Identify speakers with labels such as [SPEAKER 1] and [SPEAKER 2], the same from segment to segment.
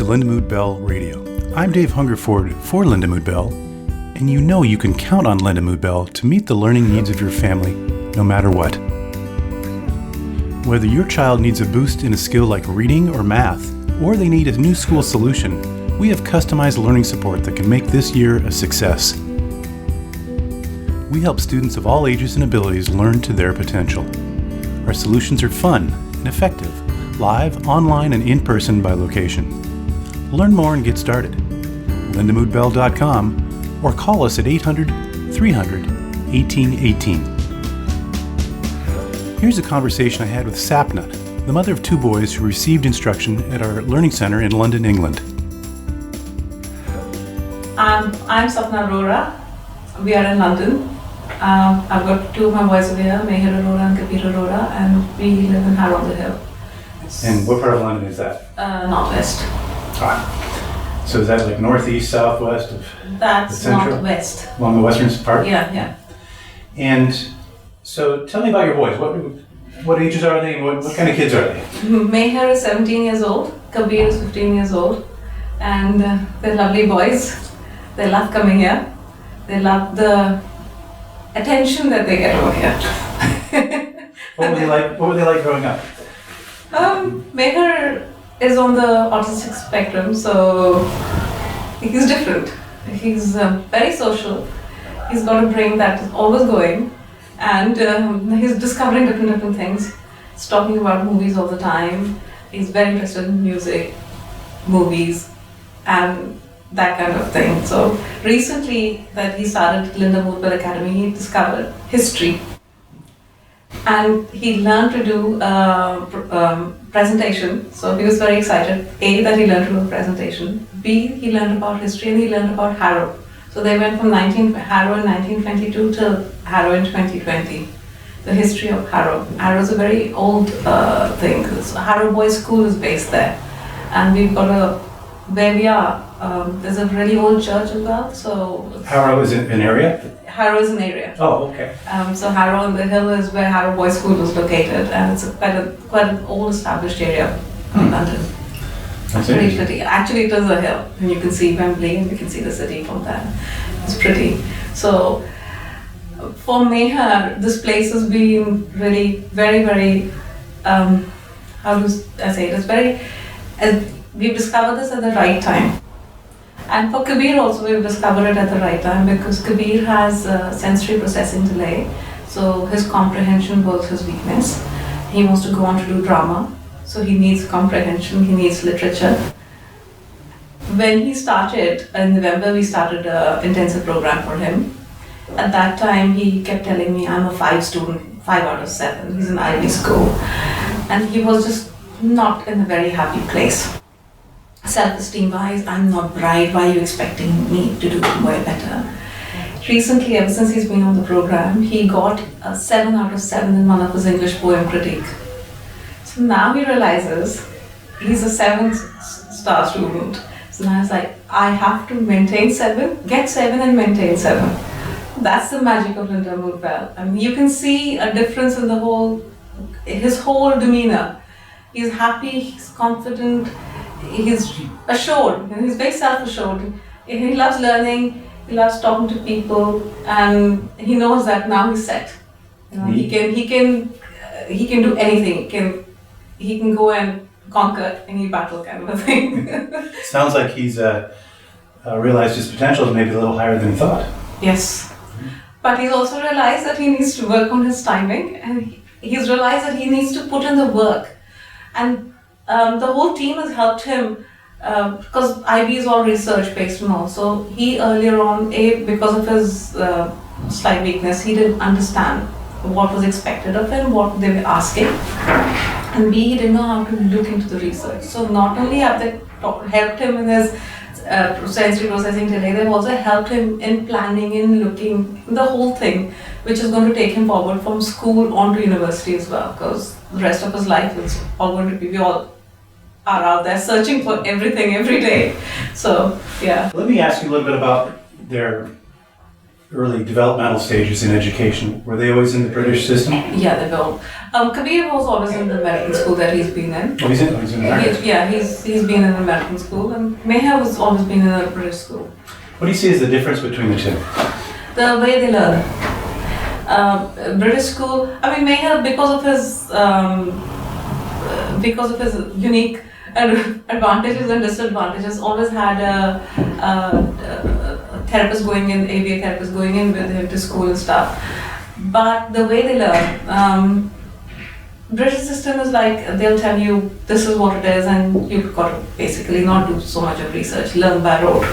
[SPEAKER 1] Lindamood-Bell Radio. I'm Dave Hungerford for Lindamood-Bell, and you know you can count on Lindamood-Bell to meet the learning needs of your family, no matter what. Whether your child needs a boost in a skill like reading or math, or they need a new school solution, we have customized learning support that can make this year a success. We help students of all ages and abilities learn to their potential. Our solutions are fun and effective, live, online, and in person by location. Learn more and get started. Lindamood-Bell.com or call us at 800-300-1818. Here's a conversation I had with Sapna, the mother of two boys who received instruction at our learning center in London, England.
[SPEAKER 2] I'm Sapna Arora. We are in London. I've got two of my boys over here, Meher Arora and Kabir Arora, and we live in Harrow on the Hill.
[SPEAKER 1] And what part of London is that?
[SPEAKER 2] Northwest.
[SPEAKER 1] So is that like northeast, southwest of
[SPEAKER 2] That's
[SPEAKER 1] the central?
[SPEAKER 2] northwest.
[SPEAKER 1] Along the western part?
[SPEAKER 2] Yeah.
[SPEAKER 1] And so tell me about your boys. What ages are they and what kind of kids are they?
[SPEAKER 2] Meher is 17 years old, Kabir is 15 years old, and they're lovely boys. They love coming here. They love the attention that they get over here.
[SPEAKER 1] What were they like growing up?
[SPEAKER 2] Meher is on the autistic spectrum, so he's different. He's very social. He's got a brain that is always going, and he's discovering different things. He's talking about movies all the time. He's very interested in music, movies, and that kind of thing. So recently that he started Lindamood-Bell Academy, he discovered history. And he learned to do presentation, so he was very excited. A, that he learned to do a presentation. B, he learned about history and he learned about Harrow. So they went from Harrow in 1922 till Harrow in 2020. The history of Harrow. Harrow is a very old thing. So Harrow Boys School is based there. And we've got where we are, there's a really old church as well. So
[SPEAKER 1] Harrow is an area?
[SPEAKER 2] Harrow is an area.
[SPEAKER 1] Oh, okay.
[SPEAKER 2] So Harrow on the Hill is where Harrow Boys School was located, and it's quite an old established area in London.
[SPEAKER 1] That's
[SPEAKER 2] Pretty. Actually, it is a hill, and you can see Wembley, and you can see the city from there. It's pretty. So for Meher, this place has been really very, very. How do I say it? It's very. We've discovered this at the right time. And for Kabir also, we've discovered it at the right time because Kabir has sensory processing delay. So his comprehension was his weakness. He wants to go on to do drama. So he needs comprehension, he needs literature. When he started, in November, we started an intensive program for him. At that time, he kept telling me, I'm a 5 student, 5 out of 7. He's in Ivy school. And he was just not in a very happy place. Self-esteem wise, I'm not bright, why are you expecting me to do way better? Recently, ever since he's been on the program, he got a 7 out of 7 in one of his English poem critique. So now he realizes he's a 7-star student. So now he's like, I have to maintain 7, get 7 and maintain 7. That's the magic of Lindamood-Bell. I mean, you can see a difference in his whole demeanor. He's happy, he's confident, he's assured, he's very self-assured. He loves learning, he loves talking to people, and he knows that now he's set. He can do anything. He can go and conquer any battle, kind of a thing.
[SPEAKER 1] Sounds like he's realized his potential is maybe a little higher than he thought.
[SPEAKER 2] Yes, but he's also realized that he needs to work on his timing, and he's realized that he needs to put in the work. And the whole team has helped him because IB is all research based and all. So he earlier on, because of his slight weakness, he didn't understand what was expected of him, what they were asking. And B, he didn't know how to look into the research. So not only have they helped him in his sensory processing delay, they've also helped him in planning, in looking, the whole thing, which is going to take him forward from school on to university as well, because the rest of his life is all going to be, we all are out there searching for everything every day. So, yeah.
[SPEAKER 1] Let me ask you a little bit about their early developmental stages in education, were they always in the British system?
[SPEAKER 2] Yeah, they will. Kabir was always in the American school that he's been in.
[SPEAKER 1] Oh, he's in America.
[SPEAKER 2] He's been in an American school, and Meher has always been in a British school.
[SPEAKER 1] What do you see as the difference between the two?
[SPEAKER 2] The way they learn. British school, I mean, Meher, because of his unique advantages and disadvantages, always had a therapist going in, ABA therapist going in with him to school and stuff. But the way they learn, British system is like, they'll tell you this is what it is, and you've got to basically not do so much of research, learn by rote.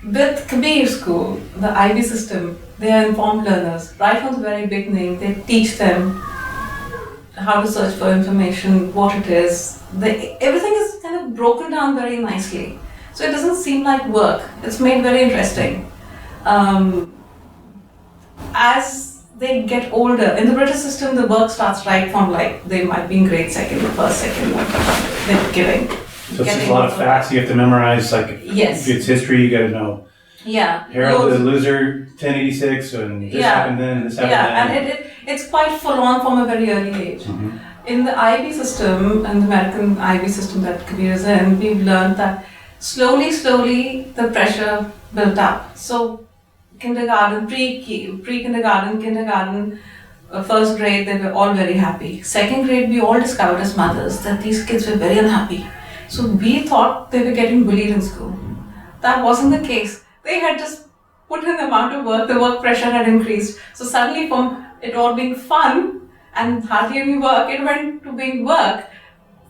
[SPEAKER 2] With Kabir school, the IB system, they are informed learners. Right from the very beginning, they teach them how to search for information, what it is. Everything is kind of broken down very nicely. So it doesn't seem like work. It's made very interesting. As they get older, in the British system, the work starts right from like, they might be in grade second or first, second, they're giving.
[SPEAKER 1] So it's just a lot of facts you have to memorize, like
[SPEAKER 2] yes.
[SPEAKER 1] If it's history, you gotta know.
[SPEAKER 2] Yeah.
[SPEAKER 1] Harold the loser, 1086, and this happened then, and this happened then.
[SPEAKER 2] And it's quite full on from a very early age.
[SPEAKER 1] Mm-hmm.
[SPEAKER 2] In the IB system, and the American IB system that Kabir is in, we've learned that slowly the pressure built up. So kindergarten, pre-kindergarten, kindergarten, first grade, they were all very happy. Second grade, we all discovered as mothers that these kids were very unhappy. So we thought they were getting bullied in school. That wasn't the case. They had just put in the amount of work, the work pressure had increased. So suddenly from it all being fun and hardly any work, it went to being work.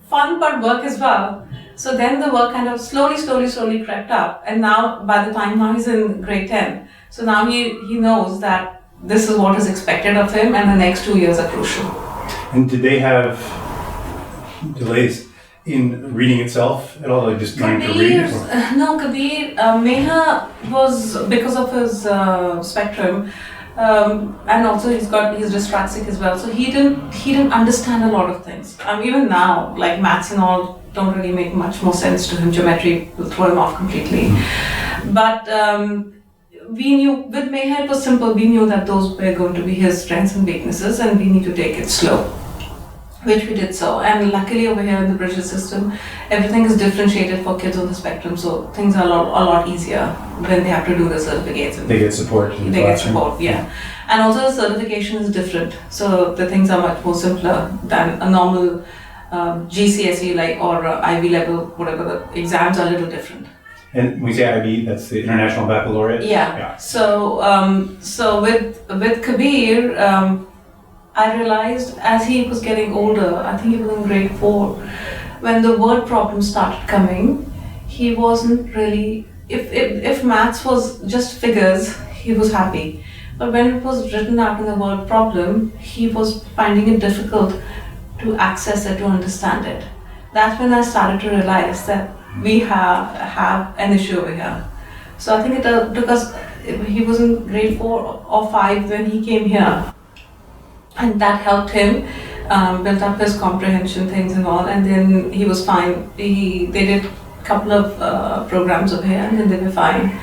[SPEAKER 2] Fun but work as well. So then the work kind of slowly crept up. And now, by the time now he's in grade 10. So now he knows that this is what is expected of him, and the next 2 years are crucial.
[SPEAKER 1] And did they have delays in reading itself at all, like just learning to read?
[SPEAKER 2] No, Kabir, Meher was, because of his spectrum, and also he's dyspraxic as well, so he didn't understand a lot of things. Even now, like maths and all don't really make much more sense to him. Geometry will throw him off completely. But we knew, with Meher it was simple, we knew that those were going to be his strengths and weaknesses, and we need to take it slow. Which we did so, and luckily over here in the British system, everything is differentiated for kids on the spectrum, so things are a lot easier when they have to do the certificates.
[SPEAKER 1] They get support.
[SPEAKER 2] They get support, yeah. And also the certification is different, so the things are much more simpler than a normal GCSE or IB level, whatever, the exams are a little different.
[SPEAKER 1] And when we say IB, that's the International Baccalaureate?
[SPEAKER 2] Yeah. So with Kabir, I realized as he was getting older, I think he was in grade 4, when the word problems started coming, he wasn't really, if maths was just figures, he was happy. But when it was written out in the word problem, he was finding it difficult to access it, to understand it. That's when I started to realize that we have an issue over here. So I think it took us, he was in grade 4 or 5 when he came here. And that helped him build up his comprehension things and all, and then he was fine. They did a couple of programs over here, and then they were fine.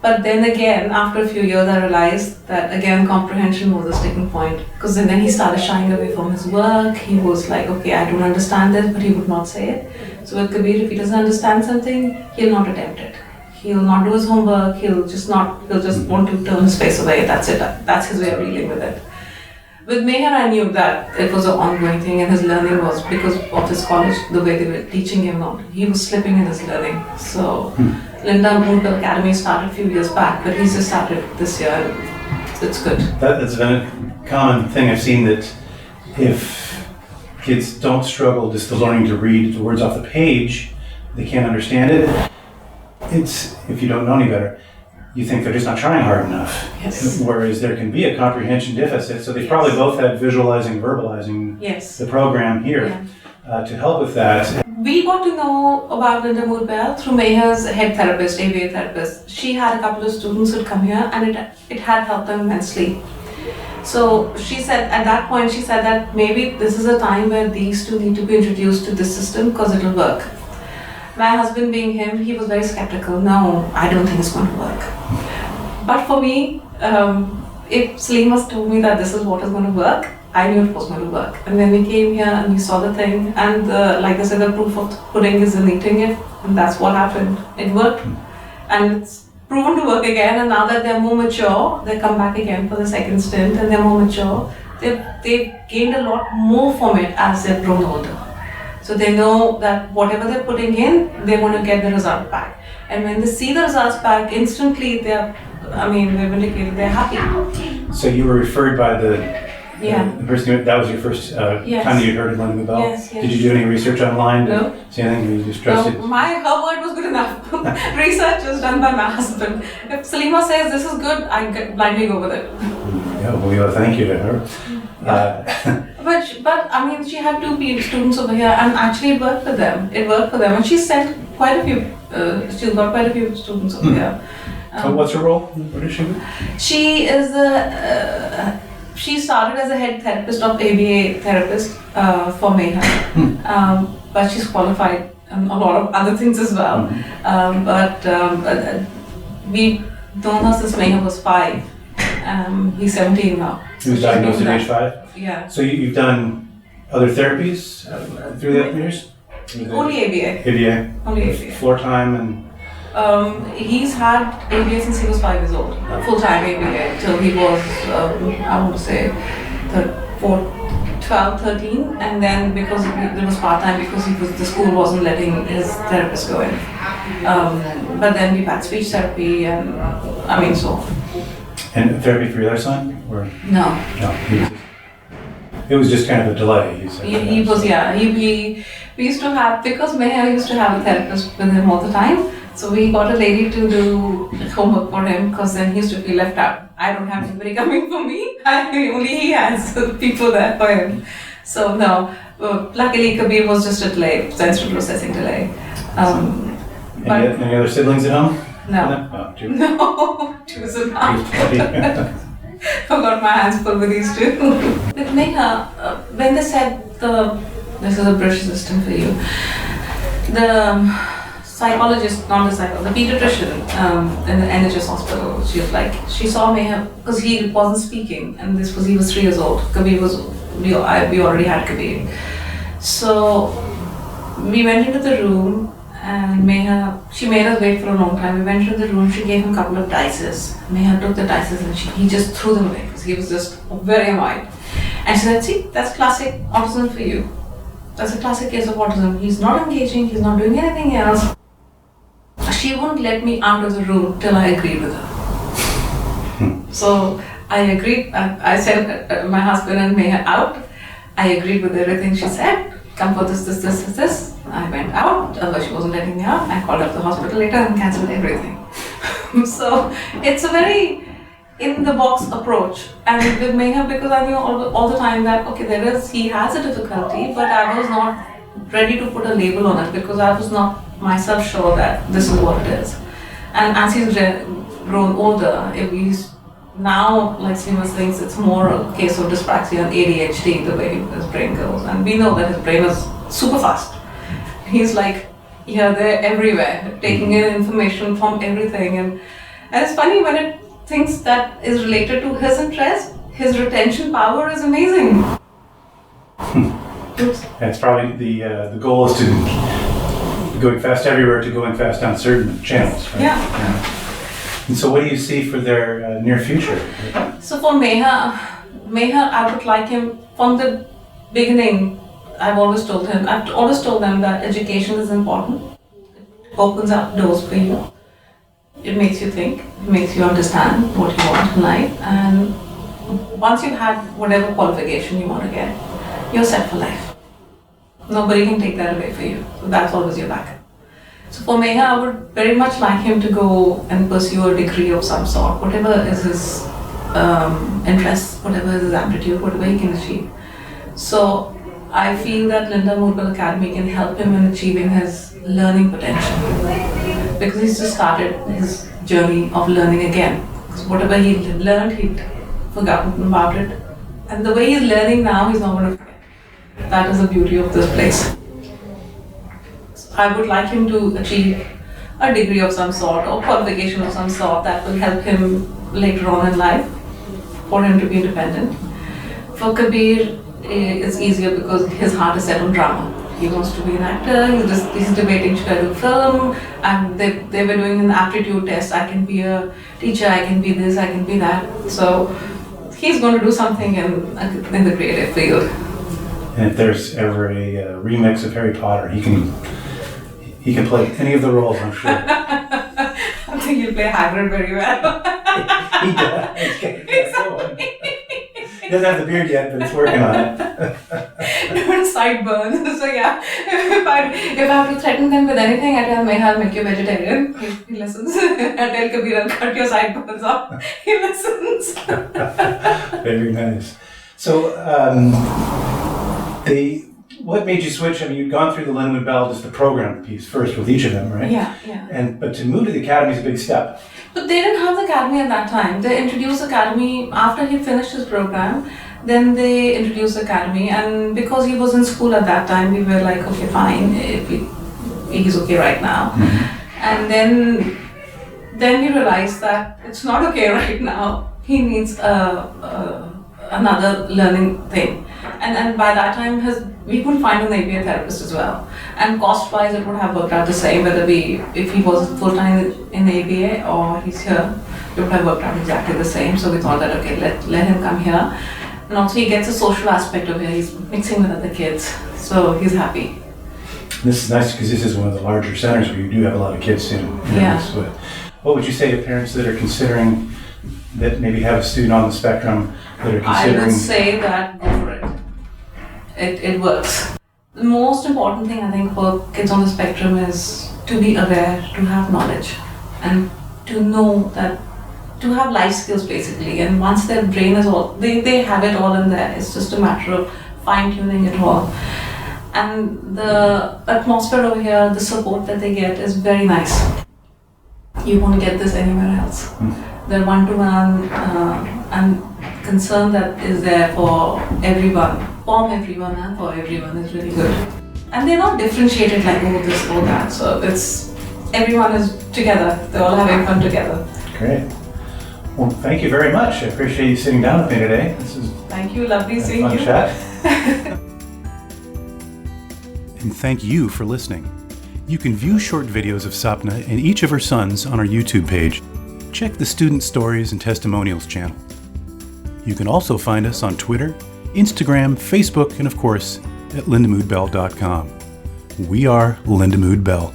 [SPEAKER 2] But then again, after a few years, I realized that again comprehension was a sticking point, because then he started shying away from his work. He was like, okay, I don't understand this, but he would not say it. So with Kabir, if he doesn't understand something, he'll not attempt it. He'll not do his homework. He'll just want to turn his face away. That's it. That's his way of dealing with it. With Meher, I knew that it was an ongoing thing, and his learning was because of his college, the way they were teaching him. He was slipping in his learning. So, Lindamood-Bell Academy started a few years back, but he's just started this year. It's good.
[SPEAKER 1] That's been a common thing I've seen, that if kids don't struggle just learning to read the words off the page, they can't understand it. It's, if you don't know any better, you think they're just not trying hard enough.
[SPEAKER 2] Yes.
[SPEAKER 1] Whereas there can be a comprehension deficit. So they probably both had visualizing, verbalizing the program here to help with that.
[SPEAKER 2] We got to know about Lindamood-Bell through Meher's head therapist, ABA therapist. She had a couple of students who'd come here, and it had helped them immensely. So she said, at that point, she said that maybe this is a time where these two need to be introduced to this system because it'll work. My husband being him, he was very skeptical. No, I don't think it's going to work. But for me, if Saleema told me that this is what is going to work, I knew it was going to work. And when we came here and we saw the thing, and like I said, the proof of the pudding is in eating it, and that's what happened. It worked, and it's proven to work again. And now that they're more mature, they come back again for the second stint, and they're more mature. They've gained a lot more from it as they've grown older. So they know that whatever they're putting in, they're going to get the result back. And when they see the results back, instantly they're vindicated, they're happy.
[SPEAKER 1] So you were referred by the person, that was your first
[SPEAKER 2] Yes.
[SPEAKER 1] time that you heard of Lindamood-Bell?
[SPEAKER 2] Yes.
[SPEAKER 1] Did you do any research online?
[SPEAKER 2] No.
[SPEAKER 1] See anything? You just trusted?
[SPEAKER 2] No, her word was good enough. Research was done by my husband. If Saleema says this is good, I blindly go with it.
[SPEAKER 1] Yeah, well, we owe a thank you to her.
[SPEAKER 2] But I mean, she had two PhD students over here, and actually it worked for them. And she sent quite a few. She's got quite a few students over here.
[SPEAKER 1] So what's her role? What is she? She
[SPEAKER 2] is she started as a head therapist of ABA therapist for Meha, but she's qualified in a lot of other things as well. We've known her since Meha was 5. He's 17 now.
[SPEAKER 1] He was diagnosed at age 5?
[SPEAKER 2] Yeah.
[SPEAKER 1] So you've done other therapies through the years?
[SPEAKER 2] Only ABA.
[SPEAKER 1] ABA?
[SPEAKER 2] Only ABA.
[SPEAKER 1] Floor time and...
[SPEAKER 2] He's had ABA since he was 5 years old. Full-time ABA till he was, I want to say, 12, 13. And then because it was part-time because the school wasn't letting his therapist go in. But then we've had speech therapy and so on.
[SPEAKER 1] And therapy for your other son? Or?
[SPEAKER 2] No.
[SPEAKER 1] It was just kind of a delay.
[SPEAKER 2] He was. We used to have, because Meha used to have a therapist with him all the time, so we got a lady to do homework for him because then he used to feel left out. I don't have anybody coming for me, only he has people there for him. So no, luckily Kabir was just a delay, sensory processing delay.
[SPEAKER 1] Any other siblings at home?
[SPEAKER 2] No.
[SPEAKER 1] Oh, two.
[SPEAKER 2] No, two is enough. I've got my hands full with these two. With Meha, when they said this is a British system for you, the psychologist, not the psychologist, the pediatrician in the NHS hospital, she saw Meha because he wasn't speaking, and he was 3 years old. We already had Kabir. So we went into the room. And she made us wait for a long time. We went into the room, she gave him a couple of dices. Meha took the dices and he just threw them away because he was just very annoyed. And she said, see, that's classic autism for you. That's a classic case of autism. He's not engaging, he's not doing anything else. She wouldn't let me out of the room till I agreed with her. So I agreed, I sent my husband and Meha out. I agreed with everything she said. Come for this. I went out, although she wasn't letting me out. I called up the hospital later and cancelled everything. So it's a very in-the-box approach. And with Meha, because I knew all the time that, okay, he has a difficulty, but I was not ready to put a label on it because I was not myself sure that this is what it is. And as he's grown older, now, like Srinivas thinks, it's more a case of dyspraxia and ADHD, the way his brain goes. And we know that his brain is super fast. He's like here, there, everywhere, taking in information from everything. And it's funny when it thinks that is related to his interest, his retention power is amazing.
[SPEAKER 1] That's probably the goal is to going fast everywhere to going fast on certain channels, right?
[SPEAKER 2] Yeah.
[SPEAKER 1] And so what do you see for their near future?
[SPEAKER 2] So for Meha, I would like him from the beginning. I've always told them that education is important. It opens up doors for you. It makes you think, it makes you understand what you want in life, and once you've had whatever qualification you want to get, you're set for life. Nobody can take that away for you. So that's always your backup. So for Meha, I would very much like him to go and pursue a degree of some sort, whatever is his interest, whatever is his aptitude, whatever he can achieve. So I feel that Lindamood-Bell Academy can help him in achieving his learning potential, because he's just started his journey of learning again. Because whatever he learned, he'd forgotten about it. And the way he's learning now, he's not going to forget. That is the beauty of this place. I would like him to achieve a degree of some sort or qualification of some sort that will help him later on in life for him to be independent. For Kabir, it's easier because his heart is set on drama. He wants to be an actor, he's debating should I do film, and they were doing an aptitude test. I can be a teacher, I can be this, I can be that. So he's going to do something in the creative field.
[SPEAKER 1] And if there's ever a remix of Harry Potter, he can play any of the roles, I'm sure.
[SPEAKER 2] I think he'll play Hagrid very well.
[SPEAKER 1] He does. Exactly. He doesn't have the beard yet, but it's working on it.
[SPEAKER 2] Different sideburns. So yeah, if I have to threaten them with anything, I tell Meha, I'll make you vegetarian. He listens. I tell Kabir, I'll cut your sideburns off. He listens.
[SPEAKER 1] Very nice. So, what made you switch? I mean, you'd gone through the Lindamood-Bell, just the program piece first with each of them, right?
[SPEAKER 2] Yeah.
[SPEAKER 1] But to move to the academy is a big step.
[SPEAKER 2] But they didn't have the academy at that time. They introduced the academy after he finished his program. Then they introduced the academy, and because he was in school at that time, we were like, okay, fine, he's okay right now. Mm-hmm. And then we realized that it's not okay right now. He needs another learning thing. And by that time, we couldn't find an ABA therapist as well. And cost-wise, it would have worked out the same, if he was full-time in ABA or he's here, it would have worked out exactly the same. So we thought that, okay, let him come here. And also he gets a social aspect of it. He's mixing with other kids, so he's happy.
[SPEAKER 1] This is nice because this is one of the larger centers where you do have a lot of kids in.
[SPEAKER 2] Yeah.
[SPEAKER 1] What would you say to parents that are considering, that maybe have a student on the spectrum, that are considering?
[SPEAKER 2] I would say that go for it. It works. The most important thing I think for kids on the spectrum is to be aware, to have knowledge, and to know that, to have life skills basically. And once their brain is all, they have it all in there. It's just a matter of fine-tuning it all. And the atmosphere over here, the support that they get is very nice. You won't get this anywhere else. The one-to-one and concern that is there for everyone, from everyone and for everyone is really good. And they're not differentiated like, oh, this or that. So everyone is together. They're all having fun together.
[SPEAKER 1] Great. Well, thank you very much. I appreciate you sitting down with me today.
[SPEAKER 2] Thank you. Lovely seeing
[SPEAKER 1] you.
[SPEAKER 2] Fun
[SPEAKER 1] chat. And thank you for listening. You can view short videos of Sapna and each of her sons on our YouTube page. Check the Student Stories and Testimonials channel. You can also find us on Twitter, Instagram, Facebook, and of course, at lindamoodbell.com. We are Lindamood-Bell.